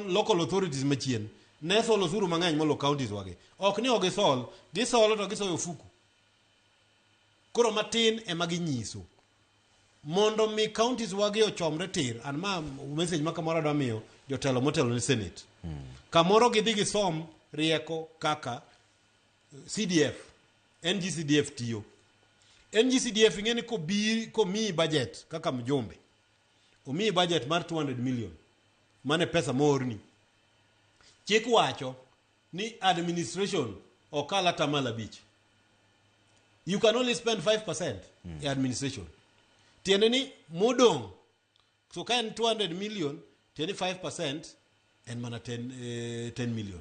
local authorities machien ne solo usuru mang'eny molo counties wage ok ni ogisol gisolo to gisoyo fuku koro matin ema ginyiso mondo mi counties wage ochomre tir an ma message ma kamoro da miyo jotelo motelo ni senate kamoro gidhi gisom rieko kaka CDF NGCDF tiyo NGCDF ingeni ko mi budget kaka mjombe omi budget mar 200 million mane pesa morni chik wacho ni administration okala tamala beach you can only spend 5% in administration tiende ni modong so kan 200 million tiende 5% en mana 10 million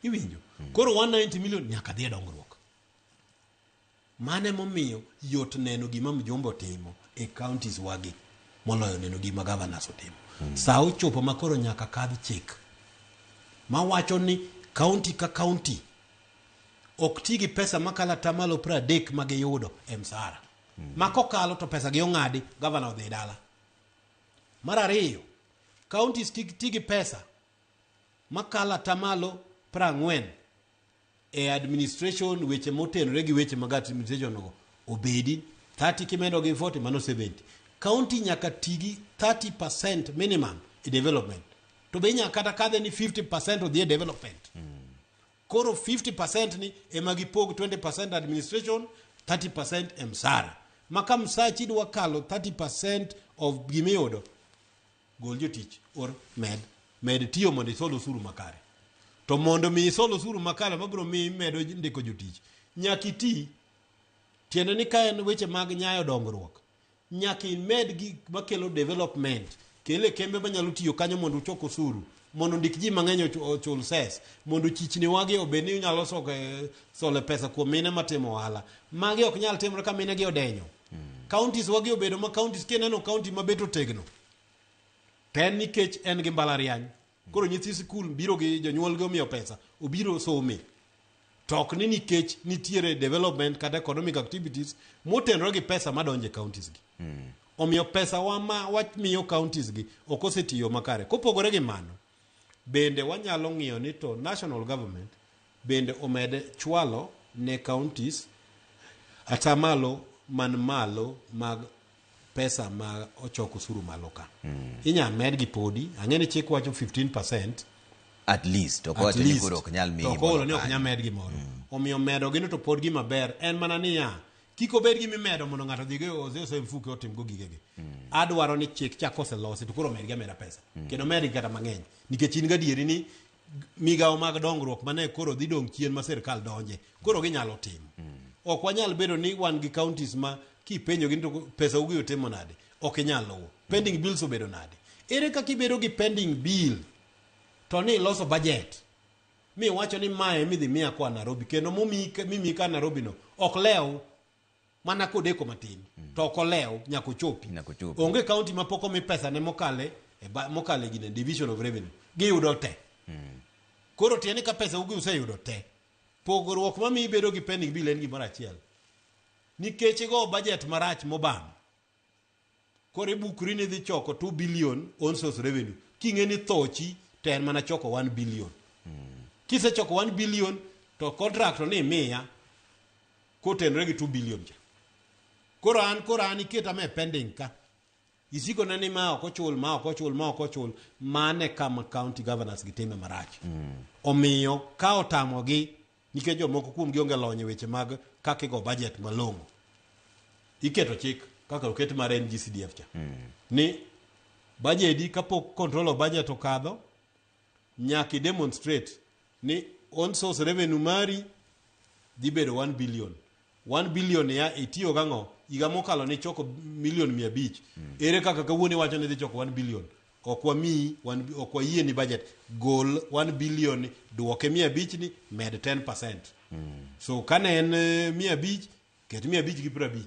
iwinjo koro 190 million nyaka dhi dongruok mane momiyo yot neno gima mjombo timo e counties wagi moloyo neno gima governors otimo sa ochopo makoro nyaka kadh chik ma wacho ni county ka county ok tigi pesa makala tamalo 30 magiyudo e msara makokalo to pesa gi ong'adi governor odhi dala mar ariyo counties tigi pesa makala tamalo 40 e administration weche motenore gi weche mag administration no obedi 30 kimedo gi 40 mano 70 county nyaka tigi 30% minimum development to be nya kata kadhe ni 50% of the development koro 50% ni emagipog 20% administration 30% msara maka msachi dwa kalo 30% of gimiodo gol jotich or med tiyo mondo isolo suru makare to mondo mi isolo suru makare mabro mi medo ndiko jotich nyakiti tiende ni kaen weche mag nyayo dongruok nyaki med gi makelo development kele kembe manyalo tiyo kanyo mondo choko suru mondo ndik ji mang'eny ochul ses mondo chichni wagi obeni nyalo sole pesa kuom mine matimo ohala magi ok nyal timore ka mine gi odenyo counties wagi obedo ma counties keneno county mabeto tegno ten nikech en gi mbalariany koro nyithi sikul biro gi jonyuol gi omiyo pesa obiro some tok ni nikech nitiere development kata economic activities motenore gi pesa madonje counties gi omiyo pesa wamiyo counties gi ok osetiyo makare kopogore gi mano bende wanyalo ng'iyo ni to national government bende omede chwalo ne counties atamalo man malo mag pesa ma ochoko suru malo ka inya med gi podi ang'eni chik wacho 15% at least to kocha ni koro ok nyal mi to koro ni ok nyal med gi moro omiyo medo gino to pod gi maber en mana niya kiko bed gi mimedo mondo ng'ato dhigo ose mfuke otim go gigegi adwaro ni chik chako oselosi to koro med gi ameda pesa kendo med gi kata mang'eny nikech in gadieri ni migawo mag dongruok mane koro dhi dong chien ma sirkal donje koro ginyalo timo ok wanyal bedo ni wan gi counties ma kipenjo gi to pesa ugi otimo nade ok inyal luwo pending bills obedo nade ere kaka ibedo gi pending bill to ni loso budget mi wacho ni mae midhi miya kwa Nairobi kendo mimi ka Nairobi no ok lew mana kodeko matin to ok olew nyako chopi onge county ma poko mi pesa ne mokale gine division of revenue giyudo te koro tieni ka pesa ugi useyudo te pogruok ma mi bedo gi pending bill en gimoro achiel nikech go budget marach mobam koro ibukri ni dhi choko 2 billion on source revenue king'eni thochi to en mana choko 1 billion kisechoko 1 billion to contract ni miya kotenre gi 2 billion cha koro an iketa me pending ka isiko nani ma ok ochul mane kama county governors gitime marach omiyo ka otamogi nikech jomoko kuom gi onge lony weche mag kaka igo budget malong'o iketo chik kaka oket mar NGCDF cha ni budget kapok control of budget okadho nyaki demonstrate ni on source revenue mari dhi bedo 1 billion 1 billion ya itiyo gang'o iga mokalo ni choko milion 500 ere kaka kawuoni wacho ni dhi choko 1 billion okwa yie ni budget gol 1 billion duoke 500 ni med 10% so kane en 500 ket 500 gi 50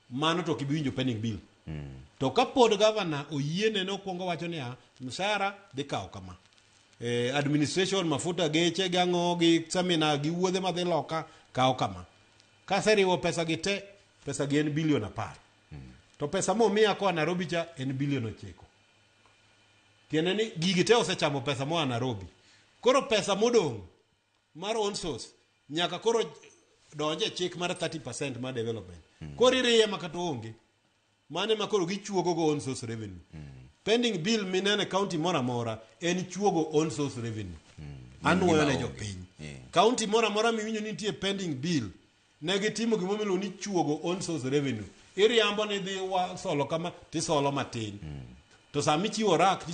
mano to kibiwinjo pending bill to kapod governor oyiene no kuongo wacho ni mshahara dhi kawo kama administration mafuta geche gang'o gi seminar gi wuodhe madhi loka kawo kama kaseriwo pesa gi te pesa gi en billion 10 to pesa momiya koa Nairobi cha en billion 9 tiende ni gigi te osechamo pesa moa Nairobi koro pesa modong mar on source nyaka koro donje chik mar 30% mar development koro iriye makata onge mane makoro gichuogo go on source revenue pending bill minene county mora mora en chuogo on source revenue anuoyo ne jopiny county mora mora miwinjo ni nitie pending bill ne gitimo gimomilo ni chuogo on source revenue iriambo ni dhi solo kama tisolo matin to sami chiwo rak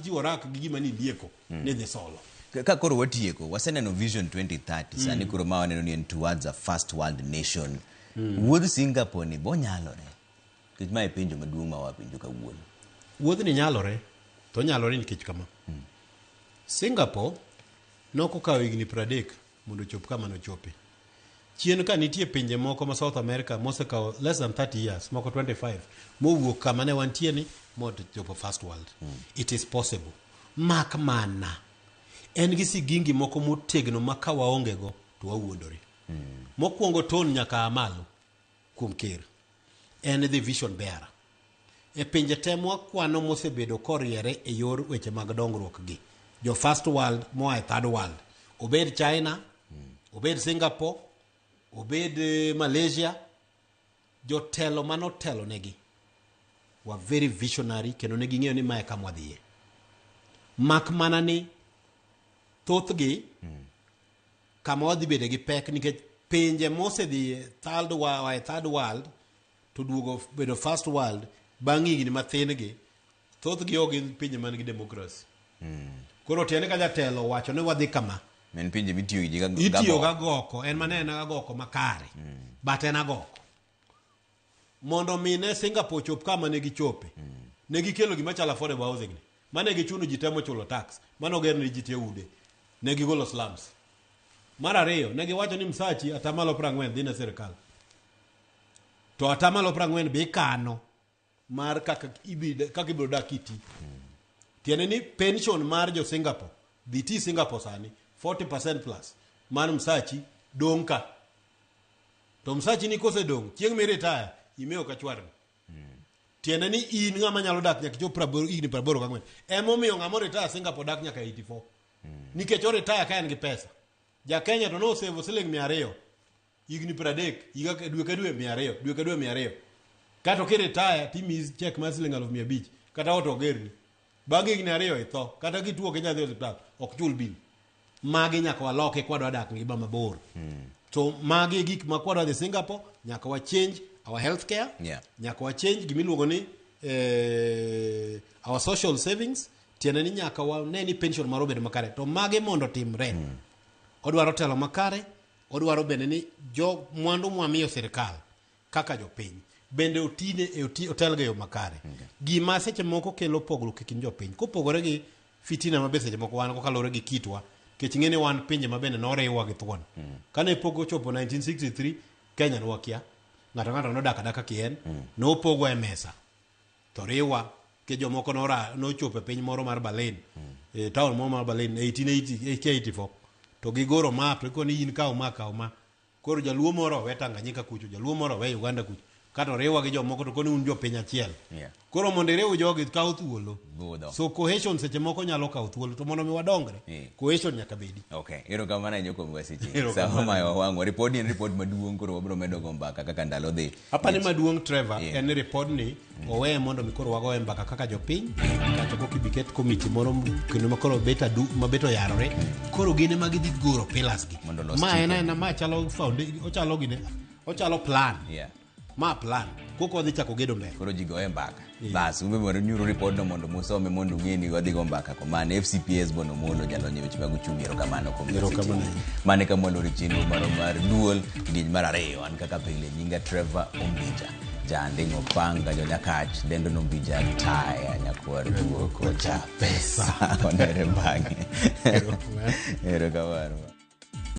gi gima ni lieko ni dhi solo ka koro watieko waseneno vision 2030 sani koro ma waneno ni en towards a first world nation wuodh Singapore ni bonyalore kech ma e penjo maduong' ma wapenjo kawuono wuodh ni nyalore to nyalore nikech kama Singapore nokokawo higni 30 mondo chop kama no chopi chien ka nitie pinje moko ma South America mosekawo less than 30 years moko 25 mowuok kama ne wantie ni mod chopo first world it is possible mak mana en gi sigingi moko motegno maka waonge go to wawuondore mokwongo ton nyaka amalo kuom ker en the vision bearer e pinje temo kwano mosebedo koriere e yor weche mag dongruok gi jo first world moa e third world obed China obed Singapore obed Malaysia jotelo manotelo negi wa very visionary kendo ne ging'eyo ni mae kama wadhiye mak mana ni thothgi kama wadhi bede gi pek nikech pinje mosedhi third world to duogo bedo first world bang' higni mathin gi thothgi ok gin pinje man gi demokrasi. Koro tiende ka jatelo wacho ni wadhi kama men pinje mitiyo gi itiyo ga goko en manene ga goko makare but en agoko mondo mine Singapore chop kama ne gichope ne gikelo gima chala affordable housing ni mane gichuno ji temo chulo tax mane oger ni ji te ude ne gigolo slums. Mar ariyo ne giwacho ni Msachi atamalo 40 dhi na sirkal to atamalo 40 be kano mar kaka ibiro dak kiti. Tiene ni pension mar jo Singapore BT Singapore sani 40% plus man Msachi dong ka to Msachi ni kose dong chieng' mi retire imeo ka chwar. Tiene ni in ng'ama nyalo dak nyaka chop 84 emomiyo ng'ama retire Singapore dak nyaka 84 nikech o retire ka en gi pesa. Ja Kenya to no save siling 200 higni 30 higa dwe ka dwe 200 kato ki retire timi check ma siling 500 kata oto gerni bang' higni 2 itho kata kituo Kenya dhi hospital ok chul bil. Magi nyaka waloke kwadwa dak ngima mabor. So magi gik ma kwadwa dhi Singapore nyaka wa change our healthcare, nyaka wa change gimiluongo ni our social savings, tiene ni nyaka wa ne pension maro bedo makare. To magi mondo timre odwaro telo makare, odwaro bende ni jo mwandu mwamiyo sirkal kaka jo piny bende otine otelga yo makare. Gima seche moko kelo pogruok e kind jo piny kopogore gi fitina mabe seche moko wan ko kalore gi kitwa kech ng'ene wan pinje mabende noriwa gi thuon. Kane pogo chopo 1963 Kenya nwakia ng'ato nodak adaka kien nopogwa e mesa to riwa ke jomoko nochopo e piny moro mar Berlin town moro mar Berlin 1884 to gigoro map to koni in kaw ma koro jaluo moro we Tanganyika kucho jaluo moro we Uganda kucho kato riwa gi jomoko to koni un jo piny achiel. Koro mondo riw jogi kaw thuolo. So cohesion seche moko nyalo kaw thuolo to mondo mi wadongre cohesion nyaka bedi. Okay, ero kama na kuom wasichi. Sama mayo wangu report ni report maduong' koro wabro medo go mbaka kaka ndalo dhi. Hapa ni maduong' Trevor en report ni owe mondo mi koro wago mbaka kaka jopiny kacho ko kibiket committee moro kendo makoro mabeto yarore koro gine magidhi goro pillars gi. Ma en ma chalo foundation ochalo plan. Ma plan koko dhi chako gedo mbele koro jigo e mbaka bas umbe mondo nyuro report no mondo musome mondo ng'eni wadhi go mbaka ko man FCPS bono mono jalo nyewe weche mag uchumi kamano ko mane kamano richino mar duol din mar ariyo an kaka pile nyinga Trevor Ombija jandingo panga jo Nyakach dendo no Ombija taya nyakwar duoko cha pesa onere bangi ero kamano